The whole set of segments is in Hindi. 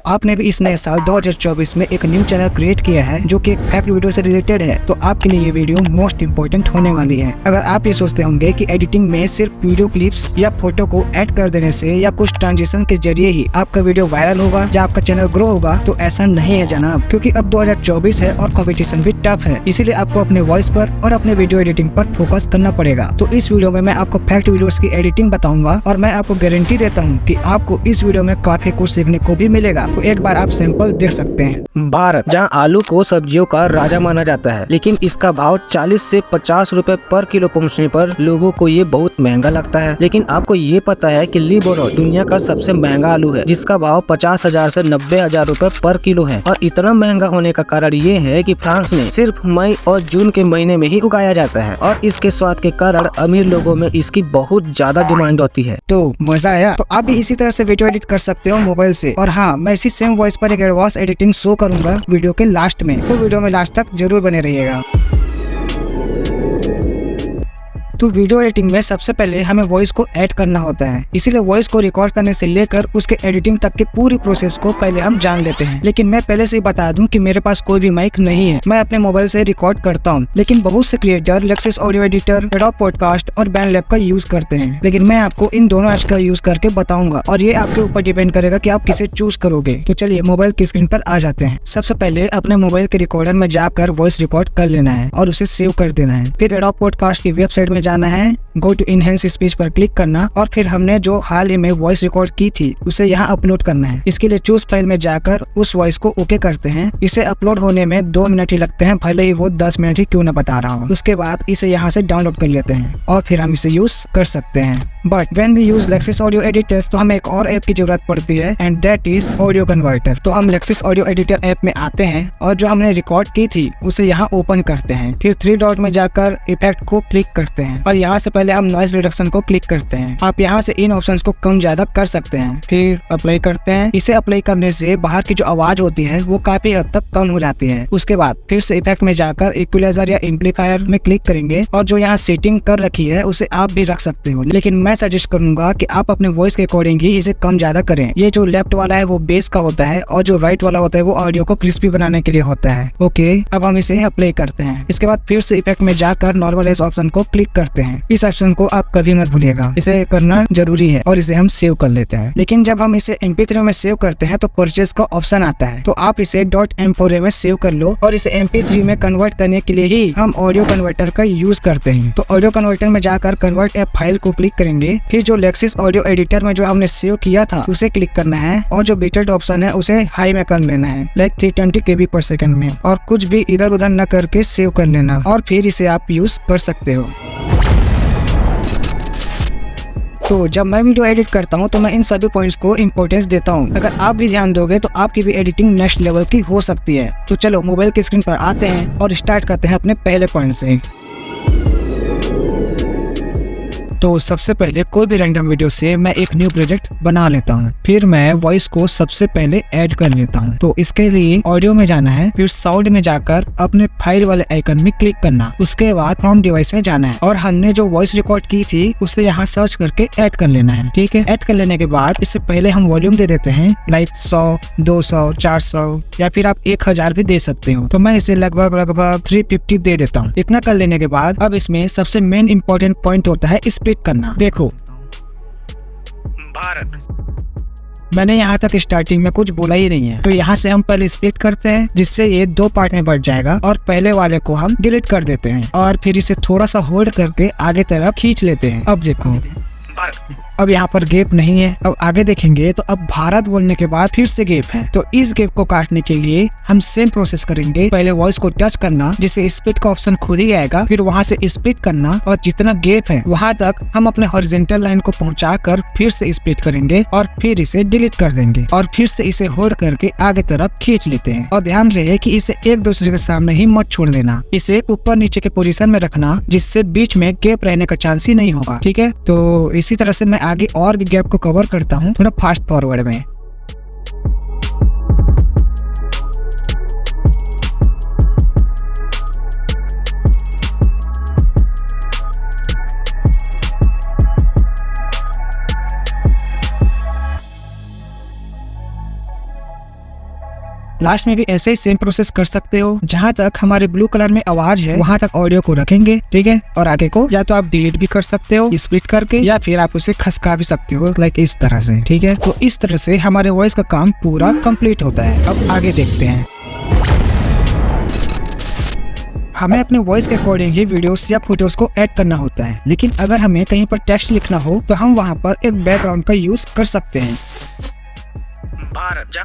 आपने भी इस नए साल 2024 में एक न्यू चैनल क्रिएट किया है जो कि एक फैक्ट वीडियो से रिलेटेड है, तो आपके लिए ये वीडियो मोस्ट इम्पोर्टेंट होने वाली है। अगर आप ये सोचते होंगे कि एडिटिंग में सिर्फ वीडियो क्लिप्स या फोटो को ऐड कर देने से या कुछ ट्रांजिशन के जरिए ही आपका वीडियो वायरल होगा या आपका चैनल ग्रो होगा, तो ऐसा नहीं है जनाब, क्योंकि अब 2024 है और कंपटीशन भी टफ है। इसीलिए आपको अपने वॉइस पर और अपने वीडियो एडिटिंग पर फोकस करना पड़ेगा। तो इस वीडियो में मैं आपको फैक्ट वीडियोस की एडिटिंग बताऊंगा और मैं आपको गारंटी देता हूँ कि आपको इस वीडियो में काफी कुछ सीखने को भी मिलेगा। तो एक बार आप सैंपल देख सकते हैं। भारत, जहां आलू को सब्जियों का राजा माना जाता है, लेकिन इसका भाव 40 से 50 रुपए पर किलो पहुंचने पर लोगों को ये बहुत महंगा लगता है। लेकिन आपको ये पता है कि लिबोरो दुनिया का सबसे महंगा आलू है, जिसका भाव 50,000 से 90,000 रुपए पर किलो है। और इतना महंगा होने का कारण ये है कि फ्रांस में सिर्फ मई और जून के महीने में ही उगाया जाता है और इसके स्वाद के कारण अमीर लोगों में इसकी बहुत ज्यादा डिमांड होती है। तो मजा आया? तो आप भी इसी तरह से वीडियो एडिट कर सकते हो मोबाइल से। और हाँ, मैं इसी सेम वॉइस पर एक एडवांस एडिटिंग शो करूंगा वीडियो के लास्ट में, तो वीडियो में लास्ट तक जरूर बने रहिएगा। तो वीडियो एडिटिंग में सबसे पहले हमें वॉइस को ऐड करना होता है, इसीलिए वॉइस को रिकॉर्ड करने से लेकर उसके एडिटिंग तक की पूरी प्रोसेस को पहले हम जान लेते हैं। लेकिन मैं पहले से ही बता दूं कि मेरे पास कोई भी माइक नहीं है, मैं अपने मोबाइल से रिकॉर्ड करता हूं। लेकिन बहुत से creator Lexus audio editor, adobe podcast और बैंडलैब का यूज करते हैं, लेकिन मैं आपको इन दोनों ऐप्स का यूज करके बताऊंगा और ये आपके ऊपर डिपेंड करेगा कि आप किसे चूज करोगे। तो चलिए मोबाइल की स्क्रीन पर आ जाते हैं। सबसे पहले अपने मोबाइल के रिकॉर्डर में जाकर वॉइस रिकॉर्ड कर लेना है और उसे सेव कर देना है। फिर एडोब पॉडकास्ट की वेबसाइट में जाना है, गो टू इनहेंस स्पीच पर क्लिक करना और फिर हमने जो हाल ही में वॉइस रिकॉर्ड की थी उसे यहाँ अपलोड करना है। इसके लिए चूज फाइल में जाकर उस वॉइस को ओके करते हैं। इसे अपलोड होने में 2 मिनट ही लगते हैं, भले ही वो 10 मिनट ही क्यों ना बता रहा हूँ। उसके बाद इसे यहाँ से डाउनलोड कर लेते हैं और फिर हम इसे यूज कर सकते हैं। But when we use Lexis audio editor तो हमें एक और ऐप की जरूरत पड़ती है and that is audio converter. तो हम लेक्सिस ऑडियो एडिटर ऐप में आते हैं और जो हमने रिकॉर्ड की थी उसे यहाँ ओपन करते हैं। फिर 3 डॉट में जाकर इफेक्ट को क्लिक करते हैं और यहाँ से पहले हम नॉइज रिडक्शन को क्लिक करते हैं। आप यहाँ से इन ऑप्शंस को कम ज्यादा कर सकते हैं। फिर अप्लाई करते हैं। इसे अप्लाई करने से बाहर की जो आवाज होती है वो काफी हद तक कम हो जाती है। उसके बाद फिर से इफेक्ट में जाकर इक्वलाइजर या एम्पलीफायर में क्लिक करेंगे और जो यहाँ सेटिंग कर रखी है उसे आप भी रख सकते हो, लेकिन मैं सजेस्ट करूंगा कि आप अपने वॉइस के अकॉर्डिंग ही इसे कम ज्यादा करें। ये जो लेफ्ट वाला है वो बेस का होता है और जो राइट वाला होता है वो ऑडियो को क्रिस्पी बनाने के लिए होता है। ओके, अब हम इसे अप्लाई करते हैं। इसके बाद फिर से इफेक्ट में जाकर नॉर्मलाइज ऑप्शन को क्लिक करते हैं। इस ऑप्शन को आप कभी मत भूलिएगा, इसे करना जरूरी है और इसे हम सेव कर लेते हैं। लेकिन जब हम इसे MP3 में सेव करते हैं तो परचेज का ऑप्शन आता है, तो आप इसे .m4a में सेव कर लो और इसे MP3 में कन्वर्ट करने के लिए ही हम ऑडियो कन्वर्टर का यूज करते हैं। तो ऑडियो कन्वर्टर में जाकर कन्वर्ट ए फाइल को क्लिक करेंगे। फिर जो लेक्सिस ऑडियो एडिटर में जो हमने सेव किया था उसे क्लिक करना है और जो बिटरेट ऑप्शन है उसे हाई में कर लेना है, लाइक 320 KB पर सेकंड में, और कुछ भी इधर उधर न करके सेव कर लेना और फिर इसे आप यूज कर सकते हो। तो जब मैं वीडियो एडिट करता हूँ तो मैं इन सभी पॉइंट्स को इंपॉर्टेंस देता हूँ। अगर आप भी ध्यान दोगे तो आपकी भी एडिटिंग नेक्स्ट लेवल की हो सकती है। तो चलो मोबाइल की स्क्रीन पर आते हैं और स्टार्ट करते हैं अपने पहले पॉइंट से। तो सबसे पहले कोई भी रैंडम वीडियो से मैं एक न्यू प्रोजेक्ट बना लेता हूँ। फिर मैं वॉइस को सबसे पहले ऐड कर लेता हूँ। तो इसके लिए ऑडियो में जाना है, फिर साउंड में जाकर अपने फाइल वाले आइकन में क्लिक करना। उसके बाद फ्रॉम डिवाइस में जाना है और हमने जो वॉइस रिकॉर्ड की थी उसे यहाँ सर्च करके ऐड कर लेना है। ठीक है, ऐड कर लेने के बाद इससे पहले हम वॉल्यूम दे देते हैं, लाइक 100, 200, 400 या फिर आप 1000 भी दे सकते हो। तो मैं इसे लगभग 350 दे देता हूँ। इतना कर लेने के बाद अब इसमें सबसे मेन इंपॉर्टेंट पॉइंट होता है करना। देखो भारत, मैंने यहाँ तक स्टार्टिंग में कुछ बोला ही नहीं है, तो यहाँ से हम पहले स्प्लिट करते हैं जिससे ये 2 पार्ट में बढ़ जाएगा और पहले वाले को हम डिलीट कर देते हैं और फिर इसे थोड़ा सा होल्ड करके आगे तरफ खींच लेते हैं। अब देखो अब यहाँ पर गैप नहीं है। अब आगे देखेंगे तो अब भारत बोलने के बाद फिर से गैप है, तो इस गैप को काटने के लिए हम सेम प्रोसेस करेंगे। पहले वॉइस को टच करना, जिससे स्प्लिट का ऑप्शन खुद ही आएगा, फिर वहाँ से स्प्लिट करना और जितना गैप है वहाँ तक हम अपने हॉरिजॉन्टल लाइन को पहुँचाकर फिर से स्प्लिट करेंगे और फिर इसे डिलीट कर देंगे और फिर से इसे होल्ड करके आगे तरफ खींच लेते हैं। और ध्यान रहे कि इसे एक दूसरे के सामने ही मत छोड़ देना, इसे ऊपर नीचे के पोजीशन में रखना जिससे बीच में गैप रहने का चांस ही नहीं होगा। ठीक है, तो इसी तरह से मैं आगे और भी गैप को कवर करता हूँ थोड़ा फास्ट फॉरवर्ड में। लास्ट में भी ऐसे ही सेम प्रोसेस कर सकते हो। जहाँ तक हमारे ब्लू कलर में आवाज है वहाँ तक ऑडियो को रखेंगे, ठीक है। और आगे को या तो आप डिलीट भी कर सकते हो स्प्लिट करके, या फिर आप उसे खसका भी सकते हो लाइक इस तरह से, ठीक है। तो इस तरह से हमारे वॉइस का काम पूरा कंप्लीट होता है। अब आगे देखते हैं। हमें अपने वॉइस के अकॉर्डिंग ही वीडियोस या फोटोज को ऐड करना होता है, लेकिन अगर हमें कहीं पर टेक्स्ट लिखना हो तो हम वहाँ पर एक बैकग्राउंड का यूज कर सकते हैं। भारत जा।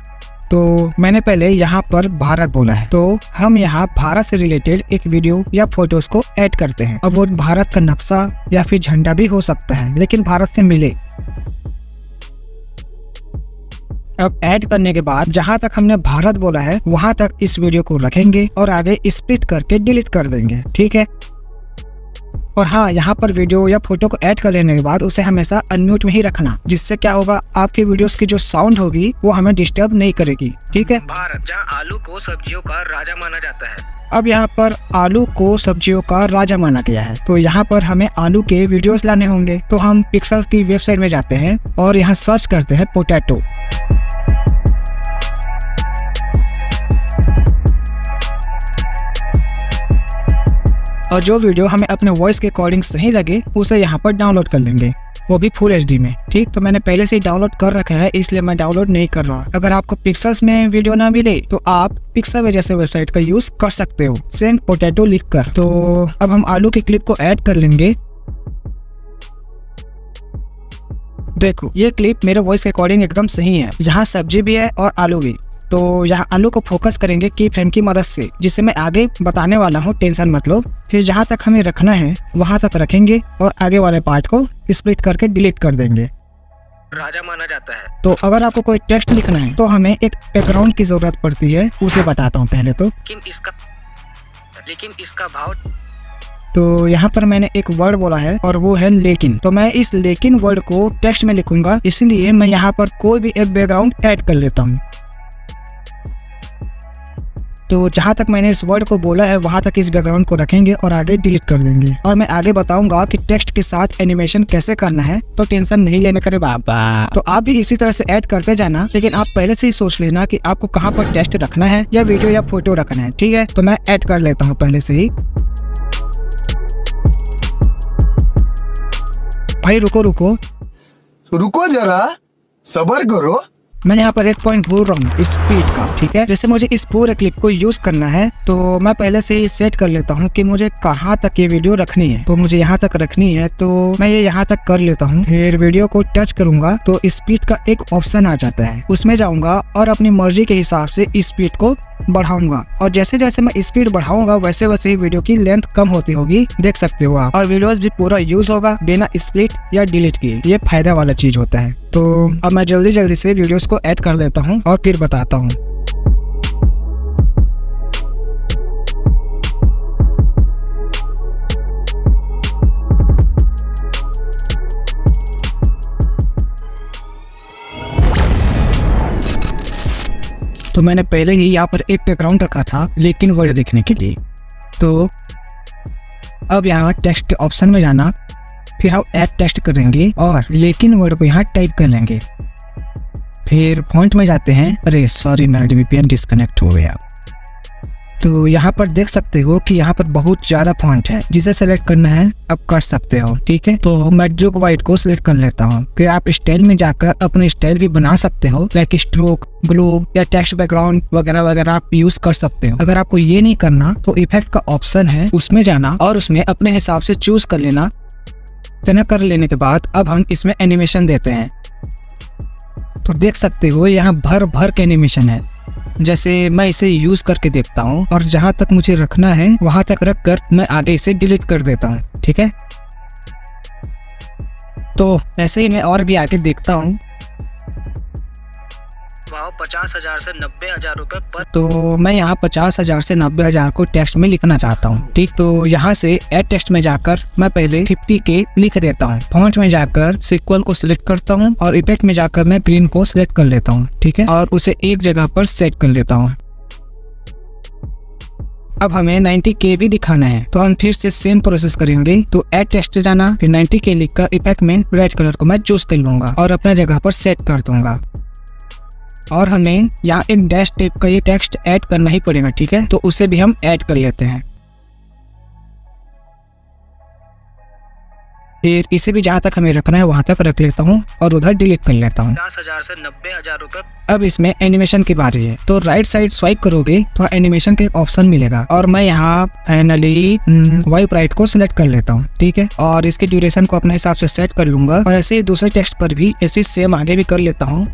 तो मैंने पहले यहाँ पर भारत बोला है, तो हम यहाँ भारत से रिलेटेड एक वीडियो या फोटोज को ऐड करते हैं। अब वो भारत का नक्शा या फिर झंडा भी हो सकता है, लेकिन भारत से मिले। अब ऐड करने के बाद जहाँ तक हमने भारत बोला है वहाँ तक इस वीडियो को रखेंगे और आगे स्प्लिट करके डिलीट कर देंगे, ठीक है। और हाँ, यहाँ पर वीडियो या फोटो को ऐड कर लेने के बाद उसे हमेशा अनम्यूट में ही रखना, जिससे क्या होगा, आपके वीडियोस की जो साउंड होगी वो हमें डिस्टर्ब नहीं करेगी, ठीक है। भारत जहाँ आलू को सब्जियों का राजा माना जाता है। अब यहाँ पर आलू को सब्जियों का राजा माना गया है, तो यहाँ पर हमें आलू के वीडियोस लाने होंगे। तो हम पिक्सल की वेबसाइट में जाते हैं और यहाँ सर्च करते हैं पोटैटो। और जो वीडियो हमें अपने वॉइस के अकॉर्डिंग सही लगे उसे यहाँ पर डाउनलोड कर लेंगे, वो भी फुल HD में, ठीक। तो मैंने पहले से ही डाउनलोड कर रखा है, इसलिए मैं डाउनलोड नहीं कर रहा। अगर आपको पिक्सल्स में वीडियो ना मिले तो आप पिक्सल जैसे वेबसाइट का यूज कर सकते हो, सेंड पोटैटो लिखकर। तो अब हम आलू की क्लिप को ऐड कर लेंगे। देखो, ये क्लिप मेरे वॉइस के अकॉर्डिंग एकदम सही है। यहाँ सब्जी भी है और आलू भी। तो यहाँ आलू को फोकस करेंगे की फ्रेम की मदद से, जिसे मैं आगे बताने वाला हूँ, टेंशन मत लो। फिर जहाँ तक हमें रखना है वहाँ तक रखेंगे और आगे वाले पार्ट को स्प्लिट करके डिलीट कर देंगे। राजा माना जाता है। तो अगर आपको कोई टेक्स्ट लिखना है तो हमें एक बैकग्राउंड की जरूरत पड़ती है, उसे बताता हूँ पहले। तो लेकिन इसका भाव। तो यहाँ पर मैंने एक वर्ड बोला है और वो है लेकिन। तो मैं इस लेकिन वर्ड को टेक्स्ट में लिखूंगा, इसलिए मैं यहाँ पर कोई भी एक बैकग्राउंड ऐड कर लेता हूँ। तो जहाँ तक मैंने इस वर्ड को बोला है वहाँ तक इस बैकग्राउंड को रखेंगे और आगे डिलीट कर देंगे। और मैं आगे बताऊंगा कि टेक्स्ट के साथ एनिमेशन कैसे करना है, तो टेंशन नहीं लेने करे बाबा। तो आप भी इसी तरह से ऐड करते जाना, लेकिन आप पहले से ही सोच लेना कि आपको कहाँ पर टेक्स्ट रखना है या वीडियो या फोटो रखना है, ठीक है। तो मैं ऐड कर लेता हूँ पहले से ही। भाई रुको जरा, सब्र करो। मैं यहाँ पर एक पॉइंट भूल रहा हूँ, स्पीड का, ठीक है। जैसे मुझे इस पूरे क्लिप को यूज करना है तो मैं पहले से ही सेट कर लेता हूँ कि मुझे कहाँ तक ये वीडियो रखनी है। तो मुझे यहाँ तक रखनी है, तो मैं ये यहाँ तक कर लेता हूँ। फिर वीडियो को टच करूंगा तो स्पीड का एक ऑप्शन आ जाता है, उसमें जाऊंगा और अपनी मर्जी के हिसाब से स्पीड को बढ़ाऊंगा। और जैसे जैसे मैं स्पीड बढ़ाऊंगा वैसे वैसे ही वीडियो की लेंथ कम होती होगी, देख सकते हो आप। और वीडियोस भी पूरा यूज होगा बिना स्प्लिट या डिलीट किए, ये फायदा वाला चीज होता है। तो अब मैं जल्दी से वीडियोस को ऐड कर लेता हूँ और फिर बताता हूँ। तो मैंने पहले ही यहाँ पर एक बैकग्राउंड रखा था लेकिन वर्ड देखने के लिए। तो अब यहाँ टेक्स्ट के ऑप्शन में जाना, फिर हम ऐड टेक्स्ट करेंगे और लेकिन वर्ड को यहाँ टाइप कर लेंगे। फिर फॉन्ट में जाते हैं। अरे सॉरी, मेरा VPN डिस्कनेक्ट हो गया। तो यहाँ पर देख सकते हो कि यहाँ पर बहुत ज्यादा फॉन्ट है, जिसे सेलेक्ट करना है अब कर सकते हो, ठीक है। तो मैं जो व्हाइट को सिलेक्ट कर लेता हूँ। फिर आप स्टाइल में जाकर अपने स्टाइल भी बना सकते हो, लाइक स्ट्रोक, ग्लोब या टेक्स्ट बैकग्राउंड वगैरह वगैरह आप यूज कर सकते हो। अगर आपको ये नहीं करना तो इफेक्ट का ऑप्शन है, उसमें जाना और उसमें अपने हिसाब से चूज कर लेना। इतना कर लेने के बाद अब हम इसमें एनिमेशन देते हैं। तो देख सकते हो यहाँ भर के एनिमेशन है। जैसे मैं इसे यूज करके देखता हूँ और जहाँ तक मुझे रखना है वहां तक रख कर मैं आगे इसे डिलीट कर देता हूँ, ठीक है। तो ऐसे ही मैं और भी आगे देखता हूँ। भाव 50,000 से 90,000 रुपए पर। तो मैं यहाँ 50,000 से 90,000 को टेक्स्ट में लिखना चाहता हूँ, ठीक। तो यहाँ से ऐड टेक्स्ट में जाकर मैं पहले 50K लिख देता हूँ। फॉन्ट में जाकर सीक्वल को सिलेक्ट करता हूँ और इफेक्ट में जाकर मैं ग्रीन को सिलेक्ट कर लेता हूँ, ठीक है। और उसे एक जगह पर सेट कर लेता हूँ। अब हमें 90K भी दिखाना है, तो हम फिर से सेम प्रोसेस करेंगे। तो ऐड टेक्स्ट जाना, फिर 90K लिखकर इफेक्ट में रेड कलर को मैं चूज कर लूंगा और अपने जगह पर सेट कर दूंगा। और हमें यहाँ एक डैश टाइप का ये टेक्स्ट ऐड करना ही पड़ेगा, ठीक है। तो उसे भी हम ऐड कर लेते हैं। फिर इसे भी जहाँ तक हमें रखना है वहां तक रख लेता हूँ और उधर डिलीट कर लेता हूँ। 50,000 से 90,000 रुपए। अब इसमें एनिमेशन की बारी है, तो राइट साइड स्वाइप करोगे तो एनिमेशन का एक ऑप्शन मिलेगा और मैं यहाँ फाइनली वाइप राइट को सिलेक्ट कर लेता हूँ, ठीक है। और इसके ड्यूरेशन को अपने हिसाब से सेट कर लूंगा और ऐसे ही दूसरे टेक्स्ट पर भी ऐसे सेम आगे भी कर लेता हूँ।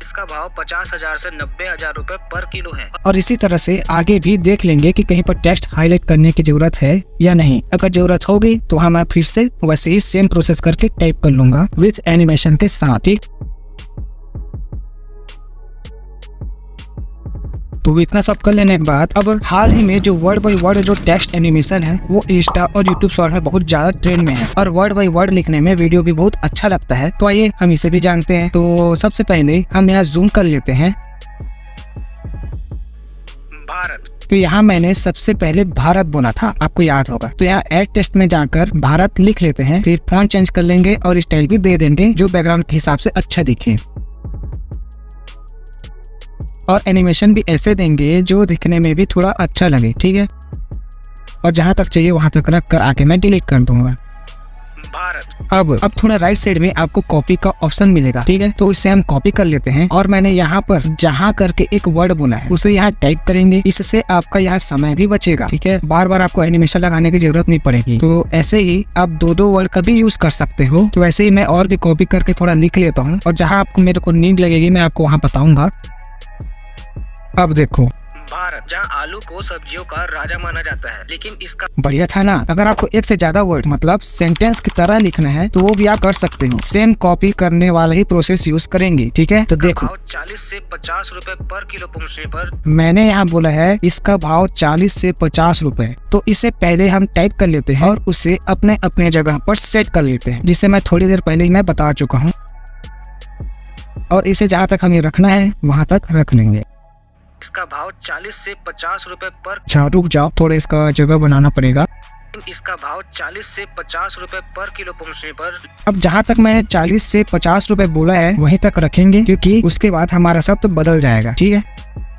इसका भाव 50,000 से 90,000 रुपए पर किलो है। और इसी तरह से आगे भी देख लेंगे कि कहीं पर टेक्स्ट हाईलाइट करने की जरूरत है या नहीं। अगर जरूरत होगी तो हम फिर से वैसे ही सेम प्रोसेस करके टाइप कर लूंगा विद एनिमेशन के साथ, ठीक। तो इतना सब कर लेने के बाद अब हाल ही में जो वर्ड बाय वर्ड जो टेक्स्ट एनिमेशन है वो इंस्टा और यूट्यूब शॉर्ट में बहुत ज्यादा ट्रेंड में है और वर्ड बाय वर्ड लिखने में वीडियो भी बहुत अच्छा लगता है। तो आइए हम इसे भी जानते हैं। तो सबसे पहले हम यहाँ जूम कर लेते हैं। भारत। तो यहाँ मैंने सबसे पहले भारत बोला था, आपको याद होगा। तो यहाँ एड टेक्स्ट में जाकर भारत लिख लेते हैं, फिर फॉन्ट चेंज कर लेंगे और स्टाइल भी दे देंगे जो बैकग्राउंड के हिसाब से अच्छा दिखे। और एनिमेशन भी ऐसे देंगे जो दिखने में भी थोड़ा अच्छा लगे, ठीक है। और जहां तक चाहिए वहां तक रख कर आके मैं डिलीट कर दूंगा। भारत। अब थोड़ा राइट साइड में आपको कॉपी का ऑप्शन मिलेगा, ठीक है। तो इससे हम कॉपी कर लेते हैं और मैंने यहाँ पर जहाँ करके एक वर्ड बोला है उसे यहाँ टाइप करेंगे। इससे आपका यहाँ समय भी बचेगा, ठीक है। बार बार आपको एनिमेशन लगाने की जरूरत नहीं पड़ेगी। तो ऐसे ही आप दो वर्ड का भी यूज कर सकते हो। तो ऐसे ही मैं और भी कॉपी करके थोड़ा लिख लेता हूँ और जहाँ आपको मेरे को नीड लगेगी मैं आपको वहाँ बताऊंगा। अब देखो, भारत, जहाँ आलू को सब्जियों का राजा माना जाता है, लेकिन इसका बढ़िया था ना। अगर आपको एक से ज्यादा वर्ड मतलब सेंटेंस की तरह लिखना है तो वो भी आप कर सकते हो। सेम कॉपी करने वाला ही प्रोसेस यूज करेंगे, ठीक है। तो देखो 40 से 50 रुपए पर किलो पहुँचने पर मैंने यहाँ बोला है इसका भाव 40 से 50 रुपए। तो इसे पहले हम टाइप कर लेते हैं और उसे अपने अपने जगह पर सेट कर लेते हैं, जिसे मैं थोड़ी देर पहले ही मैं बता चुका हूँ। और इसे जहाँ तक हमें रखना है वहां तक रख लेंगे। इसका भाव 40 से 50 रुपए पर। अच्छा रुक जाओ, थोड़ा इसका जगह बनाना पड़ेगा। इसका भाव 40 से 50 रुपए पर किलो पहुँचने पर। अब जहाँ तक मैंने 40 से 50 रुपए बोला है वहीं तक रखेंगे, क्योंकि उसके बाद हमारा सब तो बदल जाएगा, ठीक है।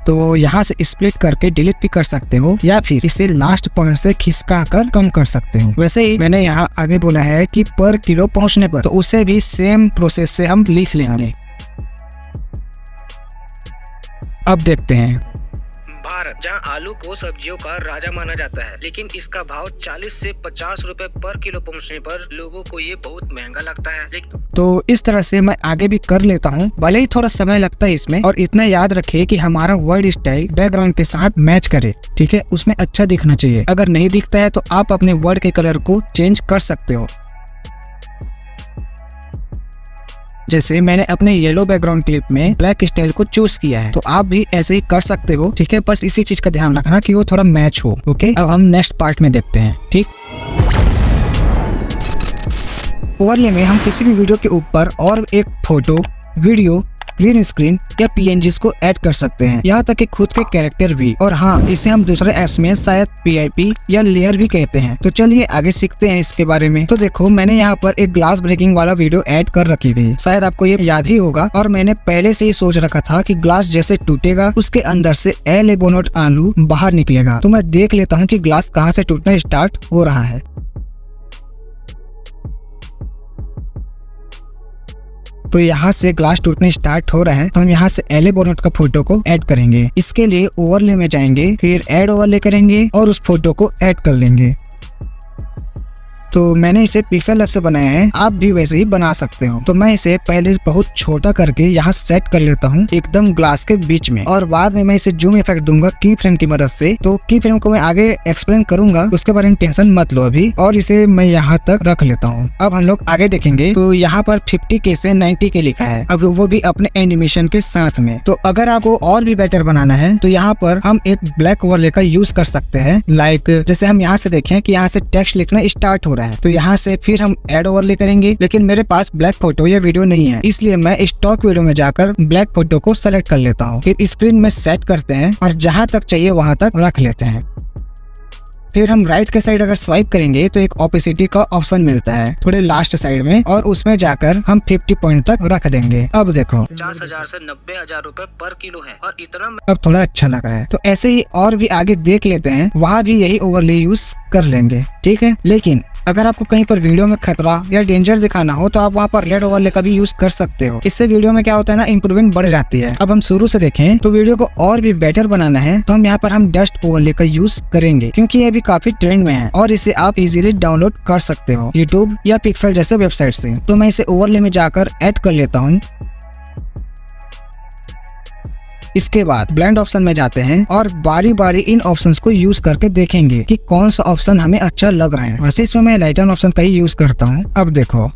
तो यहाँ से स्प्लिट करके डिलीट भी कर सकते हो या फिर इसे लास्ट पॉइंट से खिसका कर कम कर सकते हो। वैसे ही मैंने यहाँ आगे बोला है कि पर किलो पहुँचने पर, तो उसे भी सेम प्रोसेस से हम लिख लेंगे। अब देखते हैं, भारत, जहाँ आलू को सब्जियों का राजा माना जाता है, लेकिन इसका भाव 40 से 50 रुपए पर किलो पहुँचने पर लोगों को ये बहुत महंगा लगता है। तो इस तरह से मैं आगे भी कर लेता हूँ, भले ही थोड़ा समय लगता है इसमें। और इतना याद रखिए कि हमारा वर्ड स्टाइल बैकग्राउंड के साथ मैच करे, ठीक है। उसमें अच्छा दिखना चाहिए। अगर नहीं दिखता है तो आप अपने वर्ड के कलर को चेंज कर सकते हो। जैसे मैंने अपने येलो बैकग्राउंड क्लिप में ब्लैक स्टाइल को चूज किया है, तो आप भी ऐसे ही कर सकते हो, ठीक है। बस इसी चीज का ध्यान रखना कि वो थोड़ा मैच हो, ओके। अब हम नेक्स्ट पार्ट में देखते हैं, ठीक। ओवरले में हम किसी भी वीडियो के ऊपर और एक फोटो, वीडियो, ग्रीन स्क्रीन या PNGs को ऐड कर सकते हैं, यहाँ तक कि खुद के कैरेक्टर भी। और हाँ, इसे हम दूसरे ऐप्स में शायद PIP या लेयर भी कहते हैं। तो चलिए आगे सीखते हैं इसके बारे में। तो देखो, मैंने यहाँ पर एक ग्लास ब्रेकिंग वाला वीडियो ऐड कर रखी थी, शायद आपको ये याद ही होगा। और मैंने पहले से ही सोच रखा था कि ग्लास जैसे टूटेगा उसके अंदर से एल बोनट आलू बाहर निकलेगा। तो मैं देख लेता हूँ कि ग्लास कहाँ से टूटना स्टार्ट हो रहा है। तो यहाँ से ग्लास टूटने स्टार्ट हो रहा है, तो हम यहाँ से एले बोनट का फोटो को ऐड करेंगे। इसके लिए ओवरले में जाएंगे, फिर ऐड ओवरले करेंगे और उस फोटो को ऐड कर लेंगे। तो मैंने इसे पिक्सेल लैब से बनाया है, आप भी वैसे ही बना सकते हो। तो मैं इसे पहले बहुत छोटा करके यहाँ सेट कर लेता हूँ एकदम ग्लास के बीच में, और बाद में मैं इसे जूम इफेक्ट दूंगा की फ्रेम की मदद से। तो की फ्रेम को मैं आगे एक्सप्लेन करूंगा, उसके बारे में टेंशन मत लो अभी। और इसे मैं यहाँ तक रख लेता हूँ। अब हम लोग आगे देखेंगे, तो यहाँ पर 50K से 90K लिखा है, अब वो भी अपने एनिमेशन के साथ में। तो अगर आपको और भी बेटर बनाना है तो यहाँ पर हम एक ब्लैक ओवरले का यूज कर सकते हैं। लाइक जैसे हम यहाँ से देखें कि यहाँ से टेक्स्ट लिखना स्टार्ट हो रहा है, तो यहाँ से फिर हम ऐड ओवरले करेंगे। लेकिन मेरे पास ब्लैक फोटो या वीडियो नहीं है, इसलिए मैं स्टॉक वीडियो में जाकर ब्लैक फोटो को सेलेक्ट कर लेता हूँ। फिर स्क्रीन में सेट करते हैं और जहाँ तक चाहिए वहां तक रख लेते हैं। फिर हम राइट के साइड अगर स्वाइप करेंगे तो एक ओपेसिटी का ऑप्शन मिलता है थोड़े लास्ट साइड में, और उसमें जाकर हम 50 पॉइंट तक रख देंगे। अब देखो 50,000 से 90,000 रुपए पर किलो है, और इतना अब थोड़ा अच्छा लग रहा है। तो ऐसे ही और भी आगे देख लेते हैं, वहाँ भी यही ओवरले यूज कर लेंगे, ठीक है। लेकिन अगर आपको कहीं पर वीडियो में खतरा या डेंजर दिखाना हो तो आप वहाँ पर रेड ओवरले का भी यूज कर सकते हो। इससे वीडियो में क्या होता है ना, इंप्रूविंग बढ़ जाती है। अब हम शुरू से देखें तो वीडियो को और भी बेटर बनाना है तो हम यहाँ पर हम डस्ट ओवरले का यूज करेंगे, क्योंकि ये भी काफी ट्रेंड में है और इसे आप इजीली डाउनलोड कर सकते हो यूट्यूब या पिक्सल जैसे वेबसाइट से। तो मैं इसे ओवरले में जाकर ऐड कर लेता हूँ। इसके बाद ब्लेंड ऑप्शन में जाते हैं और बारी बारी इन ऑप्शंस को यूज करके देखेंगे कि कौन सा ऑप्शन हमें अच्छा लग रहा है। वैसे इसमें मैं लाइटन ऑप्शन का ही यूज करता हूँ। अब देखो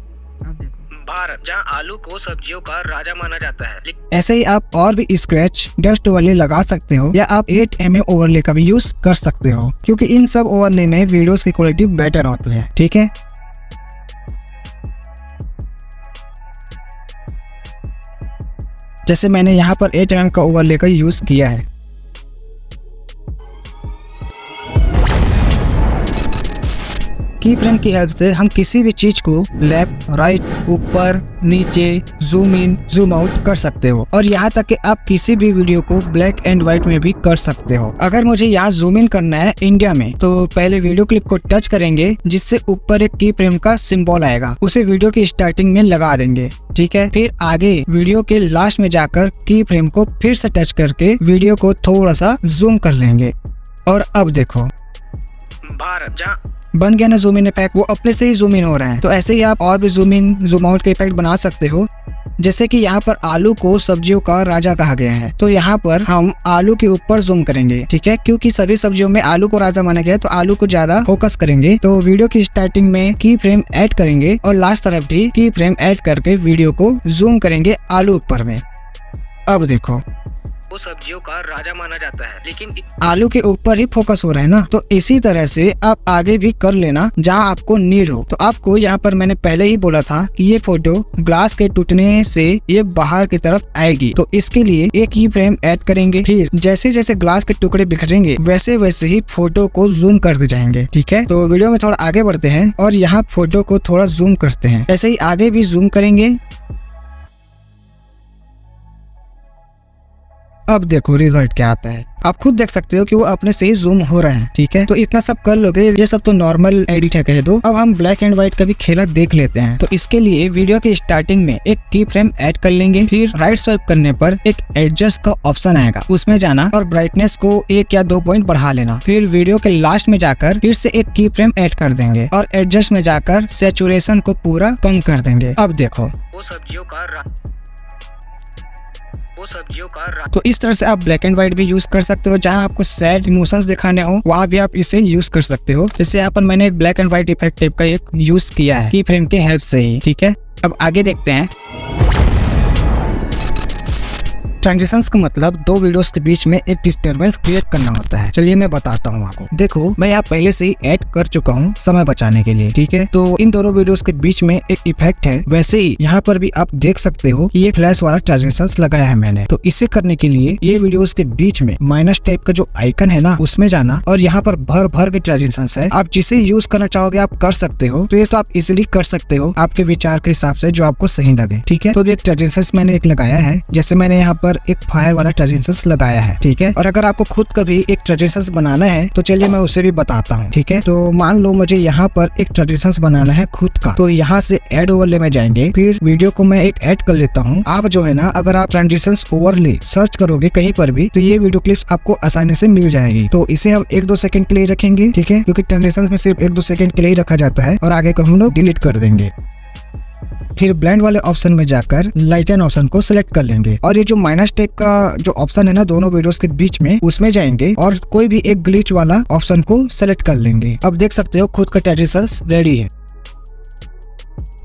भारत जहाँ आलू को सब्जियों का राजा माना जाता है। ऐसे ही आप और भी स्क्रैच डस्ट ओवरले लगा सकते हो, या आप 8mm ओवरले का भी यूज कर सकते हो, क्योंकि इन सब ओवरले में वीडियोस की क्वालिटी बेटर होती है, ठीक है। जैसे मैंने यहाँ पर 8mm का ओवरले का यूज किया है। की फ्रेम की हेल्प से हम किसी भी चीज को लेफ्ट, राइट, ऊपर, नीचे, जूम इन, जूम आउट कर सकते हो, और यहाँ तक कि आप किसी भी वीडियो को ब्लैक एंड व्हाइट में भी कर सकते हो। अगर मुझे यहाँ जूम इन करना है इंडिया में, तो पहले वीडियो क्लिप को टच करेंगे, जिससे ऊपर एक की फ्रेम का सिंबल आएगा, उसे वीडियो की स्टार्टिंग में लगा देंगे, ठीक है। फिर आगे वीडियो के लास्ट में जाकर की फ्रेम को फिर से टच करके वीडियो को थोड़ा सा जूम कर लेंगे। और अब देखो भारत जहाँ बन गया ना जूम इन इफेक्ट, वो अपने से ही जूम इन हो रहा है। तो ऐसे ही आप और भी जूम इन जूम आउट के इफेक्ट बना सकते हो। जैसे कि यहाँ पर आलू को सब्जियों का राजा कहा गया है, तो यहाँ पर हम आलू के ऊपर जूम करेंगे, ठीक है, क्योंकि सभी सब्जियों में आलू को राजा माना गया है, तो आलू को ज्यादा फोकस करेंगे। तो वीडियो की स्टार्टिंग में की फ्रेम ऐड करेंगे और लास्ट तरफ भी की फ्रेम ऐड करके वीडियो को जूम करेंगे आलू ऊपर में। अब देखो वो सब्जियों का राजा माना जाता है, लेकिन आलू के ऊपर ही फोकस हो रहा है ना। तो इसी तरह से आप आगे भी कर लेना जहाँ आपको नीड हो। तो आपको यहाँ पर मैंने पहले ही बोला था कि ये फोटो ग्लास के टूटने से ये बाहर की तरफ आएगी, तो इसके लिए एक ही फ्रेम ऐड करेंगे। फिर जैसे जैसे ग्लास के टुकड़े बिखरेंगे वैसे वैसे ही फोटो को जूम करते जाएंगे, ठीक है। तो वीडियो में थोड़ा आगे बढ़ते हैं और यहाँ फोटो को थोड़ा जूम करते हैं। ऐसे ही आगे भी जूम करेंगे। अब देखो रिजल्ट क्या आता है, आप खुद देख सकते हो कि वो अपने से ही जूम हो रहा है, ठीक है। तो इतना सब कर लोगे, ये सब तो नॉर्मल एडिट है कह दो। अब हम ब्लैक एंड व्हाइट का भी खेला देख लेते हैं। तो इसके लिए वीडियो के स्टार्टिंग में एक की फ्रेम ऐड कर लेंगे, फिर राइट स्वाइप करने पर एक एडजस्ट का ऑप्शन आएगा, उसमें जाना और ब्राइटनेस को 1 या 2 पॉइंट बढ़ा लेना। फिर वीडियो के लास्ट में जाकर फिर से एक की फ्रेम ऐड कर देंगे और एडजस्ट में जाकर सैचुरेशन को पूरा कम कर देंगे। अब देखो वो सब्जियों का तो इस तरह से आप ब्लैक एंड व्हाइट भी यूज कर सकते हो। जहां आपको सैड इमोशंस दिखाने हो वहां भी आप इसे यूज कर सकते हो। जैसे यहाँ पर मैंने एक black and white effect type का एक यूज किया है की फ्रेम के हेल्प से ही, ठीक है। अब आगे देखते हैं। ट्रांजिशंस का मतलब दो वीडियोस के बीच में एक डिस्टर्बेंस क्रिएट करना होता है। चलिए मैं बताता हूँ आपको। देखो मैं यहाँ पहले से ही ऐड कर चुका हूँ समय बचाने के लिए, ठीक है। तो इन दोनों वीडियोस के बीच में एक इफेक्ट है, वैसे ही यहाँ पर भी आप देख सकते हो कि ये फ्लैश वाला ट्रांजिशंस लगाया है मैंने। तो इसे करने के लिए ये वीडियोस के बीच में माइनस टाइप का जो आइकन है ना, उसमें जाना और यहाँ पर भर भर के ट्रांजिशंस है। आप जिसे यूज करना चाहोगे आप कर सकते हो। तो ये तो आप इजिली कर सकते हो आपके विचार के हिसाब से, जो आपको सही लगे, ठीक है। तो एक ट्रांजिशंस मैंने एक लगाया है, जैसे मैंने यहाँ पर एक फायर वाला ट्रांजिशंस लगाया है, ठीक है। और अगर आपको खुद का भी एक ट्रांजिशंस बनाना है तो चलिए मैं उसे भी बताता हूँ, ठीक है। तो मान लो मुझे यहाँ पर एक ट्रांजिशंस बनाना है खुद का, तो यहाँ से ऐड ओवरले में जाएंगे, फिर वीडियो को मैं एक ऐड कर लेता हूँ। आप जो है ना, अगर आप ट्रांजिशंस ओवरले सर्च करोगे कहीं पर भी, तो ये वीडियो क्लिप्स आपको आसानी से मिल जाएगी। तो इसे हम 1-2 सेकंड के लिए रखेंगे, ठीक है, क्योंकि ट्रांजिशंस में सिर्फ 1-2 सेकंड के लिए रखा जाता है और आगे को हम लोग डिलीट कर देंगे। फिर ब्लेंड वाले ऑप्शन में जाकर लाइटन ऑप्शन को सिलेक्ट कर लेंगे और ये जो माइनस टाइप का जो ऑप्शन है ना दोनों वीडियोस के बीच में, उसमें जाएंगे और कोई भी एक ग्लिच वाला ऑप्शन को सिलेक्ट कर लेंगे। अब देख सकते हो खुद का ट्रांजिशंस रेडी है।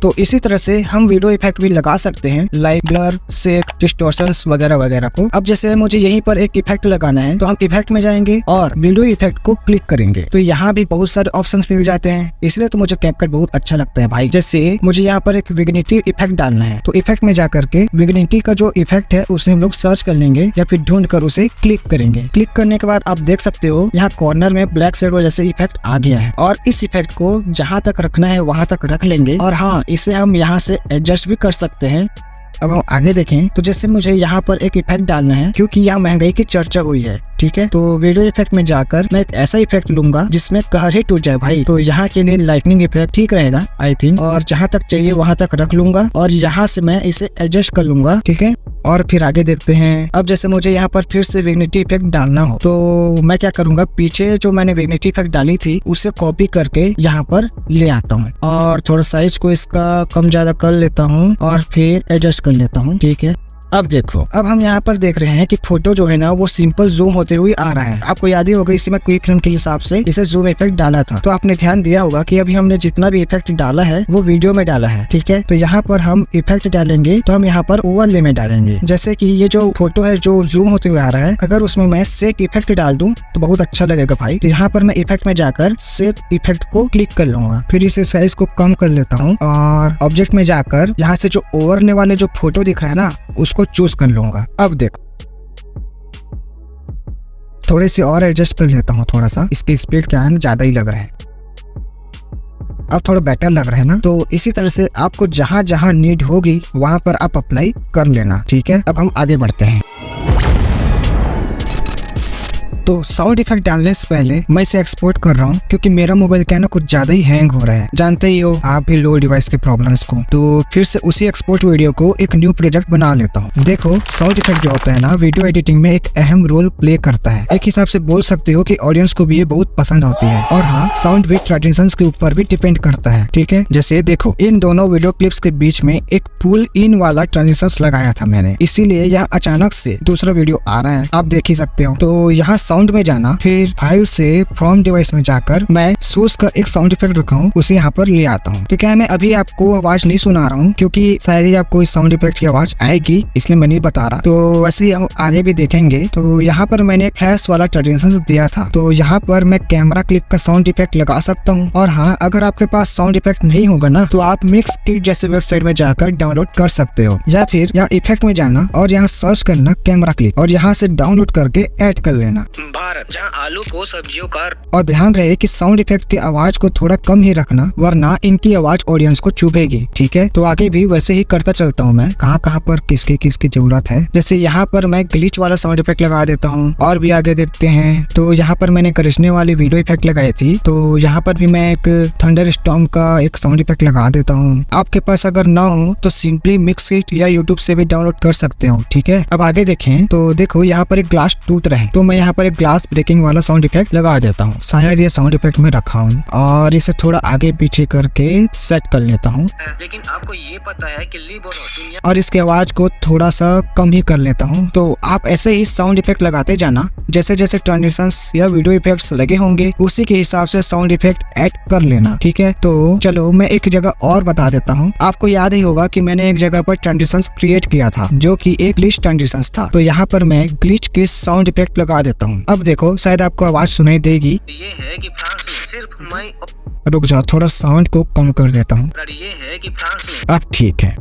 तो इसी तरह से हम वीडियो इफेक्ट भी लगा सकते हैं, लाइक ब्लर, शेक, डिस्टॉर्शंस वगैरह वगैरह को। अब जैसे मुझे यहीं पर एक इफेक्ट लगाना है तो हम इफेक्ट में जाएंगे और वीडियो इफेक्ट को क्लिक करेंगे तो यहाँ भी बहुत सारे ऑप्शंस मिल जाते हैं, इसलिए तो मुझे कैपकट बहुत अच्छा लगता है भाई। जैसे मुझे यहाँ पर एक विग्निटी इफेक्ट डालना है तो इफेक्ट में जाकर के विग्निटी का जो इफेक्ट है उसे हम लोग सर्च कर लेंगे या फिर ढूंढ कर उसे क्लिक करेंगे। क्लिक करने के बाद आप देख सकते हो यहाँ कॉर्नर में ब्लैक शेडो जैसे इफेक्ट आ गया है और इस इफेक्ट को जहाँ तक रखना है वहां तक रख लेंगे और हाँ, इसे हम यहाँ से एडजस्ट भी कर सकते हैं। अब हम आगे देखें तो जैसे मुझे यहाँ पर एक इफेक्ट डालना है क्योंकि यहाँ महंगाई की चर्चा हुई है, ठीक है। तो वीडियो इफेक्ट में जाकर मैं एक ऐसा इफेक्ट लूंगा जिसमें कहर ही टूट जाए भाई। तो यहाँ के लिए लाइटनिंग इफेक्ट ठीक रहेगा आई थिंक, और जहाँ तक चाहिए वहां तक रख लूंगा और यहाँ से मैं इसे एडजस्ट कर लूंगा, ठीक है। और फिर आगे देखते हैं। अब जैसे मुझे यहाँ पर फिर से विग्निटी इफेक्ट डालना हो तो मैं क्या करूंगा, पीछे जो मैंने विग्निटी इफेक्ट डाली थी उसे कॉपी करके यहाँ पर ले आता हूँ और थोड़ा साइज को इसका कम ज्यादा कर लेता हूँ और फिर एडजस्ट कर लेता हूँ, ठीक है। अब देखो, अब हम यहाँ पर देख रहे हैं कि फोटो जो है ना वो सिंपल जूम होते हुए आ रहा है। आपको याद ही होगा इसी में क्विक फिल्म के हिसाब से इसे जूम इफेक्ट डाला था, तो आपने ध्यान दिया होगा कि अभी हमने जितना भी इफेक्ट डाला है वो वीडियो में डाला है, ठीक है। तो यहाँ पर हम इफेक्ट डालेंगे तो हम यहाँ पर ओवरले में डालेंगे। जैसे कि ये जो फोटो है जो जूम होते हुए आ रहा है, अगर उसमें मैं शेक इफेक्ट डाल दूं तो बहुत अच्छा लगेगा भाई। तो यहाँ पर मैं इफेक्ट में जाकर शेक इफेक्ट को क्लिक कर लूंगा, फिर इसे साइज को कम कर लेता हूँ और ऑब्जेक्ट में जाकर यहाँ से जो ओवरले वाले जो फोटो दिख रहा है ना उसको चूज कर लूंगा। अब देखो, थोड़े से और एडजस्ट कर लेता हूँ, थोड़ा सा इसकी स्पीड क्या है ना ज्यादा ही लग रहा है, अब थोड़ा बेटर लग रहा है ना। तो इसी तरह से आपको जहां जहां नीड होगी वहां पर आप अप्लाई कर लेना, ठीक है। अब हम आगे बढ़ते हैं। तो साउंड इफेक्ट डालने से पहले मैं इसे एक्सपोर्ट कर रहा हूँ क्योंकि मेरा मोबाइल क्या है ना कुछ ज्यादा ही हैंग हो रहा है, जानते ही हो आप भी लो डिवाइस के प्रॉब्लम्स को। तो फिर से उसी एक्सपोर्ट वीडियो को एक न्यू प्रोजेक्ट बना लेता हूँ। देखो, साउंड इफेक्ट जो होता है ना वीडियो एडिटिंग में एक अहम रोल प्ले करता है। एक हिसाब से बोल सकते हो कि ऑडियंस को भी ये बहुत पसंद होती है और हाँ, साउंड विद ट्रांजिशंस के ऊपर भी डिपेंड करता है, ठीक है। जैसे देखो, इन दोनों वीडियो क्लिप्स के बीच में एक पुल इन वाला ट्रांजिशंस लगाया था मैंने, इसीलिए यहाँ अचानक से दूसरा वीडियो आ रहा है, आप देख ही सकते हो। तो यहाँ साउंड में जाना, फिर फाइल से फ्रॉम डिवाइस में जाकर मैं सोर्स का एक साउंड इफेक्ट रखा हूँ उसे यहाँ पर ले आता हूँ। तो क्या है, मैं अभी आपको आवाज नहीं सुना रहा हूँ क्योंकि शायद ही आपको इस साउंड इफेक्ट की आवाज आएगी, इसलिए मैं नहीं बता रहा। तो वैसे ही हम आगे भी देखेंगे। तो यहाँ पर मैंने फ्लैश वाला ट्रांजिशन दिया था, तो यहाँ पर मैं कैमरा क्लिप का साउंड इफेक्ट लगा सकता हूँ। और हाँ, अगर आपके पास साउंड इफेक्ट नहीं होगा ना तो आप मिक्स किट जैसे वेबसाइट में जाकर डाउनलोड कर सकते हो, या फिर यहाँ इफेक्ट में जाना और यहाँ सर्च करना कैमरा क्लिप और यहाँ से डाउनलोड करके ऐड कर लेना। भारत जहाँ आलू को सब्जियों का। और ध्यान रहे कि साउंड इफेक्ट की आवाज को थोड़ा कम ही रखना वरना इनकी आवाज ऑडियंस को चुभेगी, ठीक है। तो आगे भी वैसे ही करता चलता हूँ मैं, कहाँ पर किसकी जरूरत है। जैसे यहाँ पर मैं ग्लिच वाला साउंड इफेक्ट लगा देता हूँ और भी आगे देखते हैं। तो यहाँ पर मैंने करिश्मे वाली वीडियो इफेक्ट लगाई थी, तो यहाँ पर भी मैं एक थंडर स्टॉर्म का एक साउंड इफेक्ट लगा देता हूँ। आपके पास अगर ना हो तो सिंपली मिक्स इट या यूट्यूब से भी डाउनलोड कर सकते हो, ठीक है। अब आगे देखें तो देखो, यहाँ पर एक ग्लास टूट रहा है तो मैं यहाँ पर एक ग्लास ब्रेकिंग वाला साउंड इफेक्ट लगा देता हूँ। शायद ये साउंड इफेक्ट में रखा हूँ और इसे थोड़ा आगे पीछे करके सेट कर लेता हूँ। लेकिन आपको ये पता है कि और इसकी आवाज को थोड़ा सा कम ही कर लेता हूँ। तो आप ऐसे ही साउंड इफेक्ट लगाते जाना, जैसे जैसे ट्रांजिशंस या वीडियो इफेक्ट्स लगे होंगे उसी के हिसाब से साउंड इफेक्ट ऐड कर लेना, ठीक है। तो चलो मैं एक जगह और बता देता हूँ। आपको याद ही होगा कि मैंने एक जगह पर ट्रांजिशंस क्रिएट किया था जो कि एक ग्लिच ट्रांजिशंस था, तो यहाँ पर मैं ग्लिच के साउंड इफेक्ट लगा देता हूँ। अब देखो, शायद आपको आवाज सुनाई देगी। ये है कि फ्रांस में सिर्फ मैं। रुक जाओ, थोड़ा साउंड को कम कर देता हूँ। ये है कि फ्रांस में। अब ठीक है।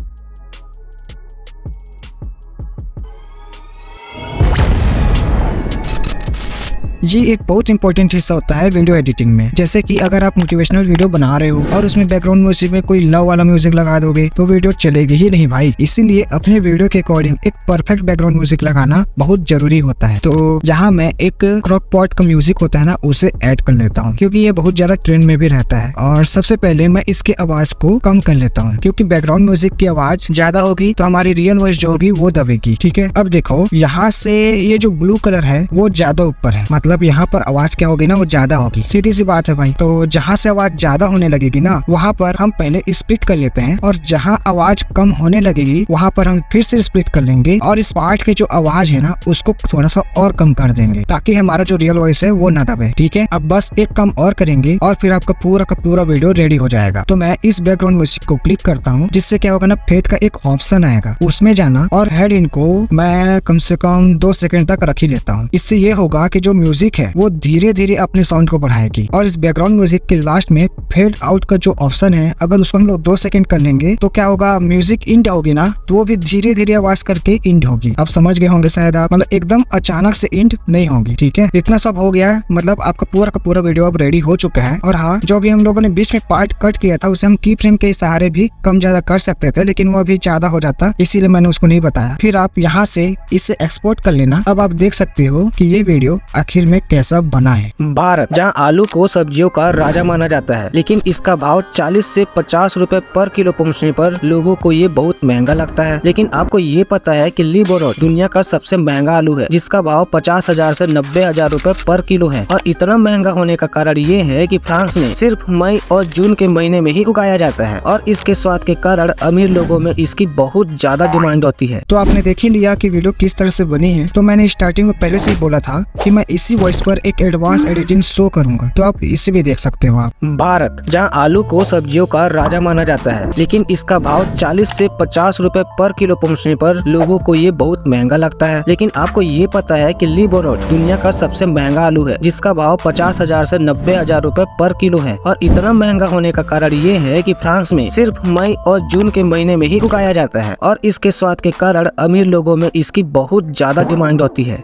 ये एक बहुत इंपॉर्टेंट हिस्सा होता है वीडियो एडिटिंग में। जैसे कि अगर आप मोटिवेशनल वीडियो बना रहे हो और उसमें बैकग्राउंड म्यूजिक में कोई लव वाला म्यूजिक लगा दोगे तो वीडियो चलेगी ही नहीं भाई। इसीलिए अपने वीडियो के अकॉर्डिंग एक परफेक्ट बैकग्राउंड म्यूजिक लगाना बहुत जरूरी होता है। तो यहाँ मैं एक क्रॉक पॉट का म्यूजिक होता है ना उसे ऐड कर लेता हूँ क्योंकि ये बहुत ज्यादा ट्रेंड में भी रहता है। और सबसे पहले मैं इसकी आवाज को कम कर लेता हूँ क्योंकि बैकग्राउंड म्यूजिक की आवाज ज्यादा होगी तो हमारी रियल वॉइस जो होगी वो दबेगी, ठीक है। अब देखो, यहाँ से ये जो ब्लू कलर है वो ज्यादा ऊपर है, मतलब मतलब यहाँ पर आवाज क्या होगी ना, वो ज्यादा होगी। सीधी सी बात है भाई। तो जहाँ से आवाज ज्यादा होने लगेगी ना, वहाँ पर हम पहले स्प्लिट कर लेते हैं, और जहाँ आवाज कम होने लगेगी वहाँ पर हम फिर से स्प्लिट कर लेंगे, और इस पार्ट की जो आवाज है ना उसको थोड़ा सा और कम कर देंगे, ताकि हमारा जो रियल वॉइस है वो ना दबे। ठीक है, अब बस एक कम और करेंगे और फिर आपका पूरा का पूरा वीडियो रेडी हो जाएगा। तो मैं इस बैकग्राउंड म्यूजिक को क्लिक करता हूँ, जिससे क्या होगा ना, फेड का एक ऑप्शन आएगा, उसमें जाना, और हेड इन को मैं कम से कम 2 सेकंड तक रख ही लेता हूँ। इससे ये होगा कि जो म्यूजिक है वो धीरे धीरे अपने साउंड को बढ़ाएगी। और इस बैकग्राउंड म्यूजिक के लास्ट में फेड आउट का जो ऑप्शन है, अगर उसको हम लोग 2 सेकंड कर लेंगे तो क्या होगा, म्यूजिक इंड होगी ना तो वो भी धीरे धीरे आवाज करके इंड होगी। अब समझ गए होंगे शायद आप, मतलब एकदम अचानक से इंड नहीं होगी। ठीक है, इतना सब हो गया है, मतलब आपका पूरा का पूरा वीडियो अब रेडी हो चुका है। और हाँ, जो भी हम लोगों ने बीच में पार्ट कट किया था उसे हम की फ्रेम के सहारे भी कम ज्यादा कर सकते थे, लेकिन वो अभी ज्यादा हो जाता, इसीलिए मैंने उसको नहीं बताया। फिर आप यहाँ से इसे एक्सपोर्ट कर लेना। अब आप देख सकते हो कि ये वीडियो आखिर में कैसा बना है। भारत, जहां आलू को सब्जियों का राजा माना जाता है, लेकिन इसका भाव 40 से 50 रुपए पर किलो पहुंचने पर लोगों को ये बहुत महंगा लगता है। लेकिन आपको ये पता है कि ली बोरोट दुनिया का सबसे महंगा आलू है, जिसका भाव 50,000 से 90,000 रुपए पर किलो है। और इतना महंगा होने का कारण ये है कि फ्रांस में सिर्फ मई और जून के महीने में ही उगाया जाता है, और इसके स्वाद के कारण अमीर लोगों में इसकी बहुत ज्यादा डिमांड होती है। तो आपने देख ही लिया कि वीडियो किस तरह से बनी है। तो मैंने स्टार्टिंग में पहले से ही बोला था कि मैं इसी वॉइस पर एक एडवांस एडिटिंग शो करूंगा, तो आप इसे भी देख सकते हो। आप भारत, जहां आलू को सब्जियों का राजा माना जाता है, लेकिन इसका भाव 40 से 50 रुपए पर किलो पहुंचने पर लोगों को ये बहुत महंगा लगता है। लेकिन आपको ये पता है कि ली बोरोट दुनिया का सबसे महंगा आलू है, जिसका भाव 50,000 से 90,000 रुपए पर किलो है। और इतना महंगा होने का कारण ये है कि फ्रांस में सिर्फ मई और जून के महीने में ही उगाया जाता है, और इसके स्वाद के कारण अमीर लोगों में इसकी बहुत ज्यादा डिमांड होती है।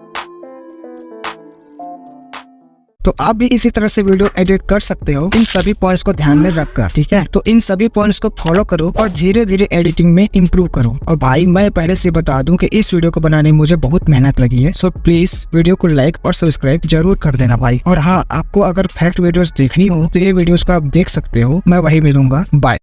तो आप भी इसी तरह से वीडियो एडिट कर सकते हो, इन सभी पॉइंट्स को ध्यान में रखकर। ठीक है, तो इन सभी पॉइंट्स को फॉलो करो और धीरे धीरे एडिटिंग में इम्प्रूव करो। और भाई मैं पहले से बता दूं कि इस वीडियो को बनाने में मुझे बहुत मेहनत लगी है, सो प्लीज वीडियो को लाइक और सब्सक्राइब जरूर कर देना भाई। और हाँ, आपको अगर फैक्ट वीडियोस देखनी हो तो ये वीडियोस को आप देख सकते हो, मैं वही मिलूंगा। बाय।